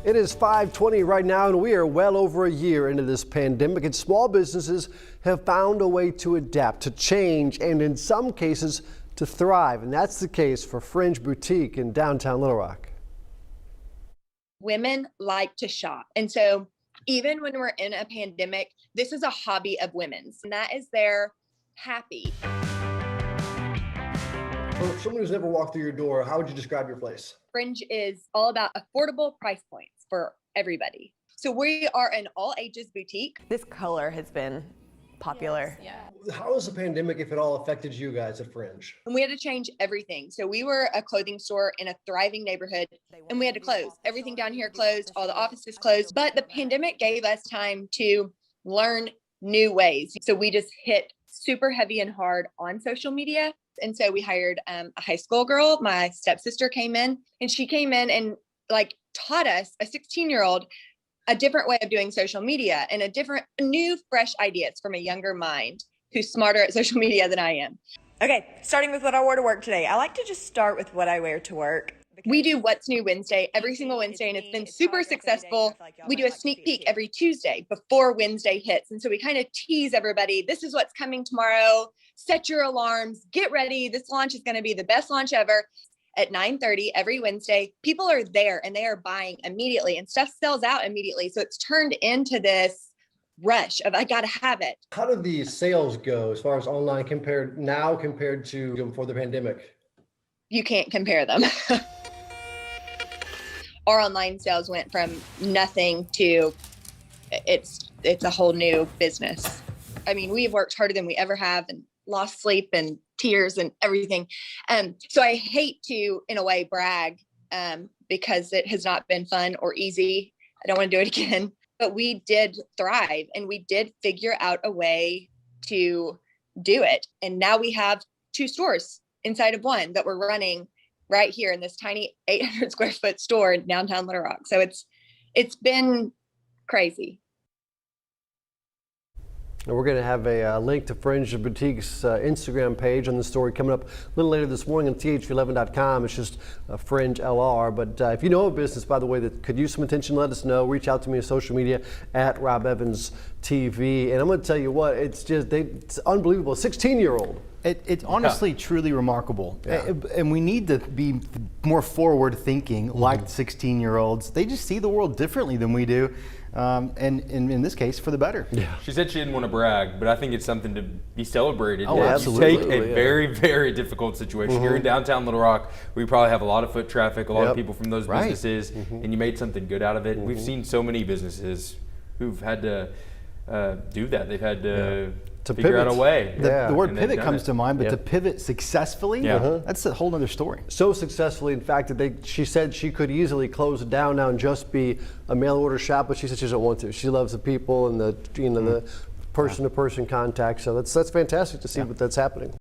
It is 5:20 right now, and we are well over a year into this pandemic, and small businesses have found a way to adapt, to change, and in some cases, to thrive. And that's the case for Fringe Boutique in downtown Little Rock. Women like to shop. And so even when we're in a pandemic, this is a hobby of women's, and that is their happy. For someone who's never walked through your door, how would you describe your place? Fringe is all about affordable price points for everybody. So we are an all ages boutique. This color has been popular. Yes, yeah. How has the pandemic, if at all, affected you guys at Fringe? And we had to change everything. So we were a clothing store in a thriving neighborhood, and we had to close. Everything down here closed, all the offices closed. But the pandemic gave us time to learn new ways. So we just hit super heavy and hard on social media. And so we hired a high school girl. My stepsister came in, and she came in and taught us, a 16-year-old, a different way of doing social media and new, fresh ideas from a younger mind who's smarter at social media than I am. Okay, starting with what I wore to work today. I like to just start with what I wear to work. We do What's New Wednesday every single Wednesday, and it's been super successful. We do a sneak peek every Tuesday before Wednesday hits. And so we kind of tease everybody. This is what's coming tomorrow. Set your alarms, get ready. This launch is going to be the best launch ever. At 9:30 every Wednesday, people are there and they are buying immediately, and stuff sells out immediately. So it's turned into this rush of, I got to have it. How did the sales go as far as online compared to before the pandemic? You can't compare them. Our online sales went from nothing to it's a whole new business. I mean, we've worked harder than we ever have and lost sleep and tears and everything. So I hate to, in a way, brag because it has not been fun or easy. I don't want to do it again, but we did thrive and we did figure out a way to do it. And now we have 2 stores inside of one that we're running right here in this tiny 800 square foot store in downtown Little Rock. So it's been crazy. And we're going to have a link to Fringe Boutique's Instagram page on the story coming up a little later this morning on TH11.com. It's just Fringe LR. But if you know a business, by the way, that could use some attention, let us know. Reach out to me on social media at Rob Evans TV. And I'm going to tell you what, it's unbelievable. A 16-year-old. It's honestly truly remarkable. Yeah. And we need to be more forward thinking like 16-year-olds. They just see the world differently than we do. And in this case, for the better. Yeah. She said she didn't want to brag, but I think it's something to be celebrated. Oh, You absolutely. take a very, very difficult situation. You're in downtown Little Rock. We probably have a lot of foot traffic, a lot of people from those businesses, and you made something good out of it. We've seen so many businesses who've had to do that. They've had to figure out a way. The word And they've pivot done comes it. to mind, but to pivot successfully, that's a whole other story. So successfully, in fact, that she said she could easily close it down now and just be a mail order shop, but she said she doesn't want to. She loves the people and the person-to-person contact. So that's fantastic to see what that's happening.